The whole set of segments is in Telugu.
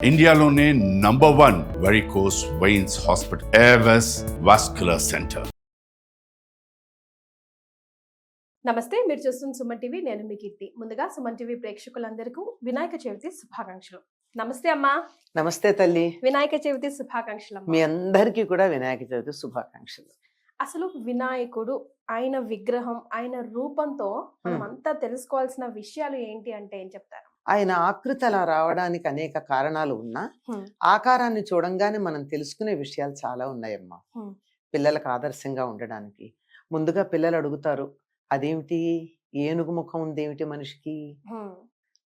ఇండియాలోనే #1 varicose veins hospital Avis vascular centre. నమస్తే, మీరు చూస్తున్న సుమన్ టీవీ. నేను మీ కీర్తి. ముందుగా సుమన్ టీవీ ప్రేక్షకులందరికీ వినాయక చవితి శుభాకాంక్షలు. నమస్తే అమ్మా. నమస్తే తల్లి. వినాయక చవితి శుభాకాంక్షలు అమ్మా. మీ అందరికీ కూడా వినాయక చవితి శుభాకాంక్షలు. అసలు వినాయకుడు, ఆయన విగ్రహం, ఆయన రూపంతో మనం అంతా తెలుసుకోవాల్సిన విషయాలు ఏంటి అంటే ఏం చెప్తారు? ఆయన ఆకృతి అలా రావడానికి అనేక కారణాలు ఉన్నా ఆకారాన్ని చూడంగానే మనం తెలుసుకునే విషయాలు చాలా ఉన్నాయమ్మా. పిల్లలకు ఆదర్శంగా ఉండడానికి ముందుగా పిల్లలు అడుగుతారు, అదేమిటి ఏనుగు ముఖం ఉంది, ఏమిటి మనిషికి?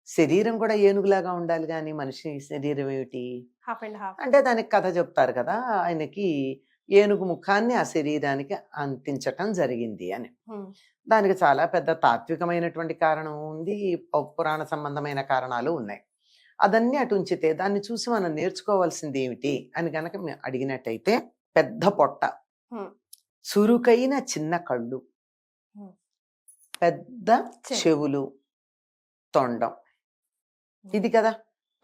శరీరం కూడా ఏనుగులాగా ఉండాలి కానీ మనిషి శరీరం ఏమిటి హాఫ్ అండ్ హాఫ్ అంటే దానికి కథ చెప్తారు కదా. ఆయనకి ఏనుగు ముఖాన్ని ఆ శరీరానికి అంటించటం జరిగింది అని. దానికి చాలా పెద్ద తాత్వికమైనటువంటి కారణం ఉంది, పురాణ సంబంధమైన కారణాలు ఉన్నాయి. అదన్నీ అటు ఉంచితే దాన్ని చూసి మనం నేర్చుకోవాల్సింది ఏమిటి అని కనుక అడిగినట్టయితే, పెద్ద పొట్ట, చురుకైన చిన్న కళ్ళు, పెద్ద చెవులు, తొండం, ఇది కదా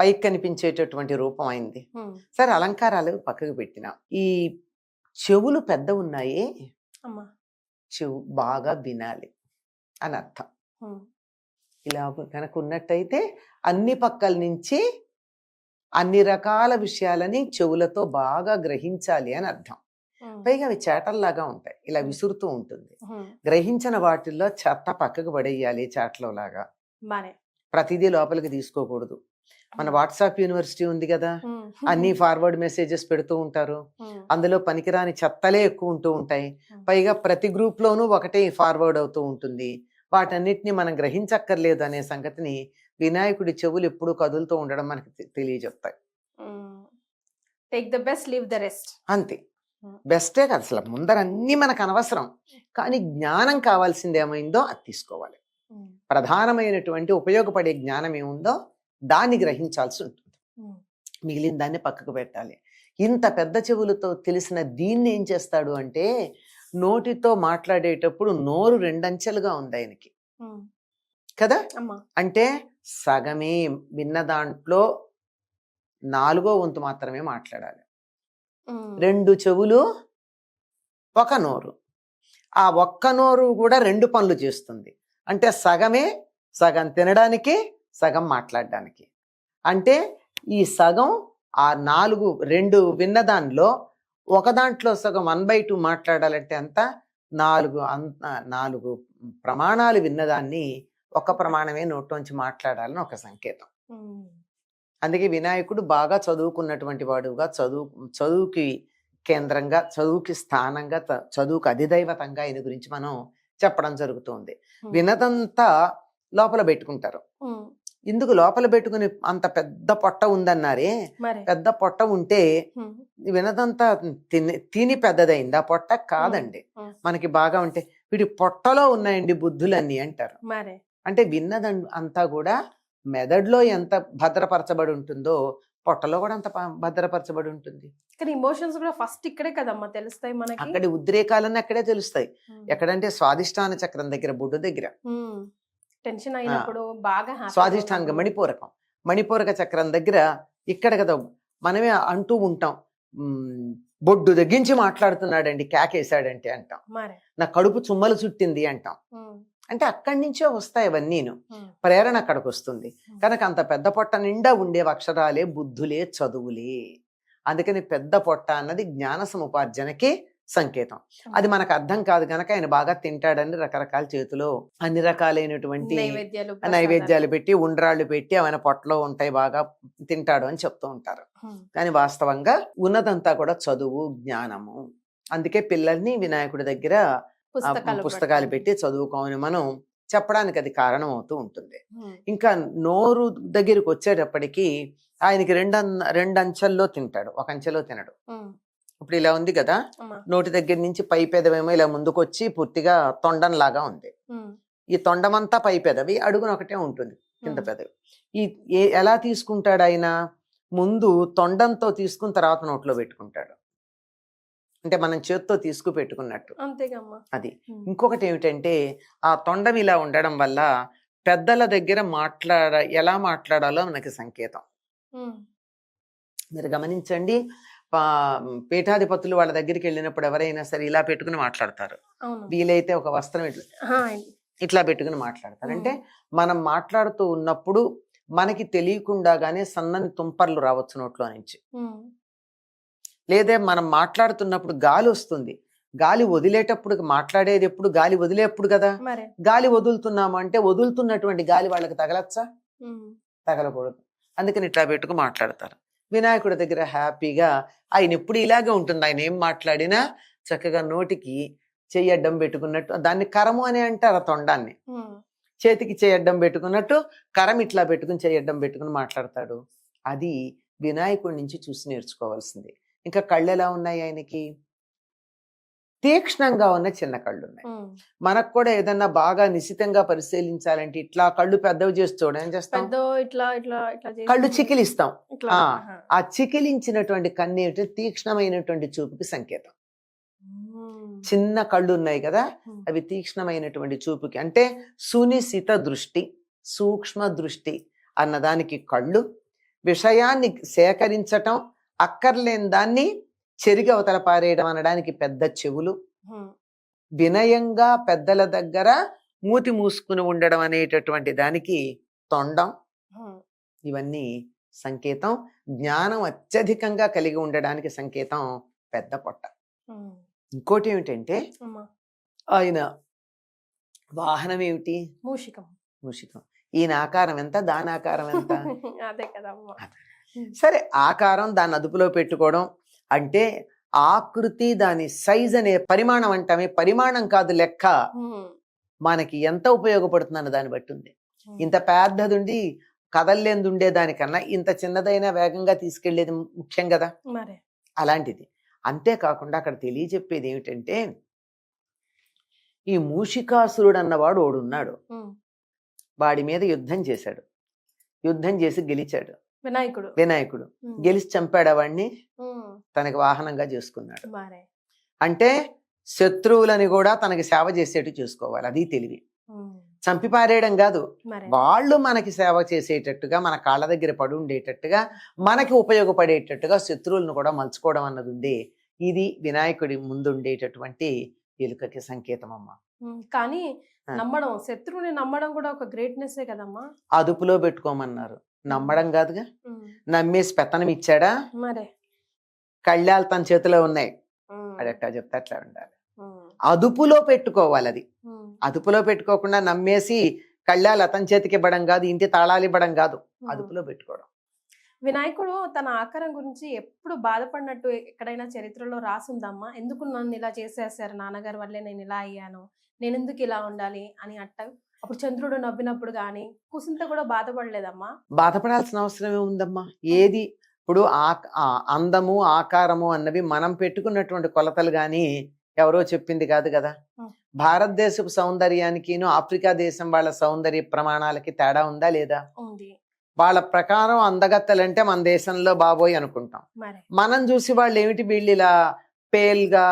పైకి కనిపించేటటువంటి రూపం అయింది. సరే, అలంకారాలు పక్కకు పెట్టినా, ఈ చెవులు పెద్ద ఉన్నాయే, చెవు బాగా వినాలి అని అర్థం. ఇలా కనుక ఉన్నట్టయితే అన్ని పక్కల నుంచి అన్ని రకాల విషయాలని చెవులతో బాగా గ్రహించాలి అని అర్థం. పైగా అవి చేటల్లాగా ఉంటాయి, ఇలా విసురుతూ ఉంటుంది. గ్రహించిన వాటిల్లో చెత్త పక్కకు పడేయాలి చేటలో లాగా. ప్రతిదీ లోపలికి తీసుకోకూడదు. మన వాట్సాప్ యూనివర్సిటీ ఉంది కదా, అన్ని ఫార్వర్డ్ మెసేజెస్ పెడుతూ ఉంటారు, అందులో పనికిరాని చెత్తలే ఎక్కువ ఉంటూ ఉంటాయి. పైగా ప్రతి గ్రూప్ లోనూ ఒకటే ఫార్వర్డ్ అవుతూ ఉంటుంది. వాటన్నిటిని మనం గ్రహించక్కర్లేదు అనే సంగతిని వినాయకుడి చెవులు ఎప్పుడూ కదులుతూ ఉండడం మనకి తెలియజెప్తాయి. Take the best, leave the rest. అంతే, బెస్టే కదా. అసలు ముందర అన్ని మనకు అనవసరం, కానీ జ్ఞానం కావాల్సింది ఏమైందో అది తీసుకోవాలి. ప్రధానమైనటువంటి ఉపయోగపడే జ్ఞానం ఏముందో దాన్ని గ్రహించాల్సి ఉంటుంది, మిగిలిన దాన్ని పక్కకు పెట్టాలి. ఇంత పెద్ద చెవులతో తెలిసిన దీన్ని ఏం చేస్తాడు అంటే, నోటితో మాట్లాడేటప్పుడు నోరు 2 అంచెలుగా ఉంది ఆయనకి కదా. అంటే సగమే విన్న దాంట్లో 4వ వంతు మాత్రమే మాట్లాడాలి. 2 చెవులు, 1 నోరు. ఆ ఒక్క నోరు కూడా 2 పనులు చేస్తుంది. అంటే సగమే, సగం తినడానికి, సగం మాట్లాడడానికి. అంటే ఈ సగం ఆ 2 విన్న దానిలో ఒక దాంట్లో సగం 1/2 మాట్లాడాలంటే అంత 4 ప్రమాణాలు విన్నదాన్ని ఒక ప్రమాణమే నోట్లోంచి మాట్లాడాలని ఒక సంకేతం. అందుకే వినాయకుడు బాగా చదువుకున్నటువంటి వాడుగా, చదువుకి కేంద్రంగా, చదువుకి స్థానంగా, చదువుకు అధిదైవతంగా ఆయన గురించి మనం చెప్పడం జరుగుతుంది. వినదంతా లోపల పెట్టుకుంటారు. ఇందుకు లోపల పెట్టుకుని అంత పెద్ద పొట్ట ఉందన్నారే, పెద్ద పొట్ట ఉంటే వినదంతా తిని పెద్దదైంది, ఆ పొట్ట కాదండి. మనకి బాగా ఉంటే వీడి పొట్టలో ఉన్నాయండి బుద్ధులన్నీ అంటారు. అంటే విన్నదంతా కూడా మెదడులో ఎంత భద్రపరచబడి ఉంటుందో పొట్టలో కూడా అంత భద్రపరచబడి ఉంటుంది. కానీ ఎమోషన్స్ కూడా ఫస్ట్ ఇక్కడే కదమ్మా తెలుస్తాయి మనకి. అక్కడి ఉద్రేకాలన్నీ అక్కడే తెలుస్తాయి. ఎక్కడంటే స్వాదిష్టాన చక్రం దగ్గర, బొడ్డు దగ్గర. టెన్షన్ అయినప్పుడు బాగా స్వాదిష్టానంగా మణిపూరక చక్రం దగ్గర ఇక్కడ కదా మనమే అంటూ ఉంటాం, బొడ్డు దగ్గరించి మాట్లాడుతున్నాడండి, కేకేశాడంటే అంటాం, నా కడుపు చుమ్మలు చుట్టింది అంటాం. అంటే అక్కడి నుంచే వస్తాయి అవన్నీను, ప్రేరణ అక్కడికి వస్తుంది. కనుక అంత పెద్ద పొట్ట నిండా ఉండే అక్షరాలే బుద్ధులే, చదువులే. అందుకని పెద్ద పొట్ట అన్నది జ్ఞాన సముపార్జనకి సంకేతం. అది మనకు అర్థం కాదు కనుక ఆయన బాగా తింటాడని రకరకాల చేతిలో అన్ని రకాలైనటువంటి నైవేద్యాలు పెట్టి, ఉండ్రాళ్ళు పెట్టి ఆయన పొట్టలో ఉంటాయి, బాగా తింటాడు అని చెప్తూ ఉంటారు. కానీ వాస్తవంగా ఉన్నదంతా కూడా చదువు, జ్ఞానము. అందుకే పిల్లల్ని వినాయకుడి దగ్గర పుస్తకాలు పెట్టి చదువుకోమని మనం చెప్పడానికి అది కారణం అవుతూ ఉంటుంది. ఇంకా నోరు దగ్గరికి వచ్చేటప్పటికి ఆయనకి 2 అంచెల్లో తింటాడు, 1 అంచెలో తినడు. ఇప్పుడు ఇలా ఉంది కదా, నోటి దగ్గర నుంచి పై పెదవేమో ఇలా ముందుకు వచ్చి పూర్తిగా తొండం లాగా ఉంది. ఈ తొండమంతా పై పెదవి, అడుగున ఒకటే ఉంటుంది కింద పెదవి. ఎలా తీసుకుంటాడు ఆయన? ముందు తొండంతో తీసుకుని తర్వాత నోట్లో పెట్టుకుంటాడు. అంటే మనం చేత్తో తీసుకు పెట్టుకున్నట్టు. అది. ఇంకొకటి ఏమిటంటే, ఆ తొండం ఇలా ఉండడం వల్ల పెద్దల దగ్గర ఎలా మాట్లాడాలో మనకి సంకేతం. మీరు గమనించండి, పీఠాధిపతులు వాళ్ళ దగ్గరికి వెళ్ళినప్పుడు ఎవరైనా సరే ఇలా పెట్టుకుని మాట్లాడతారు. వీలైతే ఒక వస్త్రం ఇట్లా పెట్టుకుని మాట్లాడతారు. అంటే మనం మాట్లాడుతూ ఉన్నప్పుడు మనకి తెలియకుండానే సన్నని తుంపర్లు రావచ్చు నోట్లో నుంచి. లేదే మనం మాట్లాడుతున్నప్పుడు గాలి వస్తుంది, గాలి వదిలేటప్పుడు మాట్లాడేది ఎప్పుడు గాలి వదిలేప్పుడు కదా. గాలి వదులుతున్నాము అంటే వదులుతున్నటువంటి గాలి వాళ్ళకి తగలచ్చా? తగలకూడదు. అందుకని ఇట్లా పెట్టుకు మాట్లాడతారు. వినాయకుడి దగ్గర హ్యాపీగా ఆయన ఎప్పుడు ఇలాగే ఉంటుంది. ఆయన ఏం మాట్లాడినా చక్కగా నోటికి చెయ్యడ్డం పెట్టుకున్నట్టు, దాన్ని కరము అని అంటారు తొండాన్ని. చేతికి చేయడ్డం పెట్టుకున్నట్టు కరం ఇట్లా పెట్టుకుని చేయడ్డం పెట్టుకుని మాట్లాడతాడు. అది వినాయకుడి నుంచి చూసి నేర్చుకోవాల్సింది. ఇంకా కళ్ళు ఎలా ఉన్నాయి ఆయనకి? తీక్ష్ణంగా ఉన్న చిన్న కళ్ళు ఉన్నాయి. మనకు కూడా ఏదన్నా బాగా నిశితంగా పరిశీలించాలంటే ఇట్లా కళ్ళు పెద్దవి చేసి చూడని చేస్తాం, కళ్ళు చికిలిస్తాం. ఆ చికిలించినటువంటి కన్నేమిటి? తీక్ష్ణమైనటువంటి చూపుకి సంకేతం. చిన్న కళ్ళు ఉన్నాయి కదా, అవి తీక్ష్ణమైనటువంటి చూపుకి, అంటే సునిశిత దృష్టి, సూక్ష్మ దృష్టి అన్నదానికి కళ్ళు. విషయాన్ని సేకరించటం, అక్కర్లేని దాన్ని చెరిగి అవతల పారేయడం అనడానికి పెద్ద చెవులు. వినయంగా పెద్దల దగ్గర మూతి మూసుకుని ఉండడం అనేటటువంటి దానికి తొండం. ఇవన్నీ సంకేతం. జ్ఞానం అత్యధికంగా కలిగి ఉండడానికి సంకేతం పెద్ద పొట్ట. ఇంకోటి ఏమిటంటే ఆయన వాహనం ఏమిటి? మూషికం. మూషికం. ఈయన ఆకారం ఎంత, దాని ఆకారం ఎంత? అదే కదమ్మా. సరే, ఆకారం దాన్ని అదుపులో పెట్టుకోవడం అంటే ఆకృతి, దాని సైజ్ అనే పరిమాణం అంటామే, పరిమాణం కాదు లెక్క. మనకి ఎంత ఉపయోగపడుతుందన్న దాన్ని బట్టి ఉంది. ఇంత పెద్దది ఉండి కదల్లేంది ఉండే దానికన్నా ఇంత చిన్నదైనా వేగంగా తీసుకెళ్లేది ముఖ్యం కదా. అలాంటిది. అంతేకాకుండా అక్కడ తెలియజెప్పేది ఏమిటంటే, ఈ మూషికాసురుడు అన్నవాడు ఓడున్నాడు, వాడి మీద యుద్ధం చేశాడు, యుద్ధం చేసి గెలిచాడు వినాయకుడు. గెలిచి చంపాడు వాడిని, తనకి వాహనంగా చేసుకున్నాడు. అంటే శత్రువులని కూడా తనకి సేవ చేసేట్టు చూసుకోవాలి. అది తెలివి. చంపి పారేయడం కాదు, వాళ్ళు మనకి సేవ చేసేటట్టుగా, మన కాళ్ళ దగ్గర పడి ఉండేటట్టుగా, మనకి ఉపయోగపడేటట్టుగా శత్రువులను కూడా మలుచుకోవడం అన్నది ఉంది. ఇది వినాయకుడి ముందు ఉండేటటువంటి ఎలుకకి సంకేతం అమ్మా. కానీ నమ్మడం, శత్రువుని నమ్మడం కూడా ఒక గ్రేట్నెస్ కదమ్మా. అదుపులో పెట్టుకోమన్నారు, నమ్మడం కాదుగా. నమ్మేసి పెత్తనం ఇచ్చాడా? మరే కళ్యాలు తన చేతిలో ఉన్నాయి, అది ఎట్టా చెప్తే అట్లా ఉండాలి. అదుపులో పెట్టుకోవాలి. అది అదుపులో పెట్టుకోకుండా నమ్మేసి కళ్యాలు అతని చేతికి ఇవ్వడం కాదు, ఇంటి తాళాలు ఇవ్వడం కాదు, అదుపులో పెట్టుకోవడం. వినాయకుడు తన ఆకారం గురించి ఎప్పుడు బాధపడినట్టు ఎక్కడైనా చరిత్రలో రాసుందమ్మా? ఎందుకు నన్ను ఇలా చేసేసారు, నాన్నగారి వల్లే నేను ఇలా అయ్యాను, నేను ఎందుకు ఇలా ఉండాలి అని అప్పుడు చంద్రుడు నవ్వినప్పుడు గాని కుసింత కూడా బాధపడలేదమ్మా? బాధపడాల్సిన అవసరమే ఉందమ్మా. ఏది ఇప్పుడు అందము ఆకారము అన్నవి మనం పెట్టుకున్నటువంటి కొలతలు గాని ఎవరో చెప్పింది కాదు కదా. భారతదేశపు సౌందర్యానికి ఆఫ్రికా దేశం వాళ్ళ సౌందర్య ప్రమాణాలకి తేడా ఉందా లేదా? వాళ్ళ ప్రకారం అందగత్తలంటే మన దేశంలో బాబోయ్ అనుకుంటాం. మనం చూసి వాళ్ళు ఏమిటి, వీళ్ళు ఇలా పేల్గా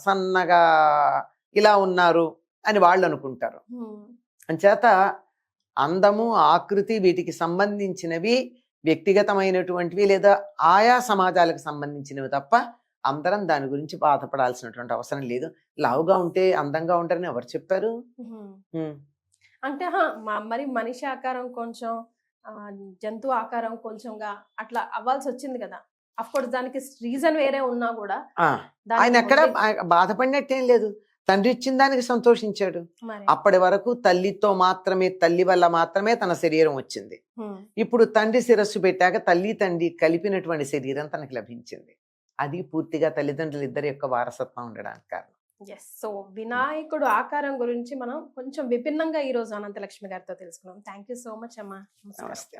సన్నగా ఇలా ఉన్నారు అని వాళ్ళు అనుకుంటారు. అంచేత అందము ఆకృతి వీటికి సంబంధించినవి వ్యక్తిగతమైనటువంటివి లేదా ఆయా సమాజాలకు సంబంధించినవి తప్ప అందరం దాని గురించి బాధపడాల్సినటువంటి అవసరం లేదు. లావుగా ఉంటే అందంగా ఉంటారని ఎవరు చెప్పారు? అంటే మరి మనిషి ఆకారం కొంచెం, జంతు ఆకారం కొంచెంగా అట్లా అవ్వాల్సి వచ్చింది కదా. అఫ్ కోర్స్ దానికి రీజన్ వేరే ఉన్నా కూడా ఆయన ఎక్కడ బాధపడినట్టేం లేదు. తండ్రి ఇచ్చిన దానికి సంతోషించాడు. అప్పటి వరకు తల్లితో మాత్రమే, తల్లి వల్ల మాత్రమే తన శరీరం వచ్చింది. ఇప్పుడు తండ్రి శిరస్సు పెట్టాక తల్లి తండ్రి కలిపినటువంటి శరీరం తనకి లభించింది. అది పూర్తిగా తల్లిదండ్రులు ఇద్దరి యొక్క వారసత్వం ఉండడానికి కారణం. సో వినాయకుడు ఆకారం గురించి మనం కొంచెం విభిన్నంగా ఈ రోజు అనంతలక్ష్మి గారితో తెలుసుకున్నాం. థ్యాంక్ యూ సో మచ్ అమ్మా. నమస్తే.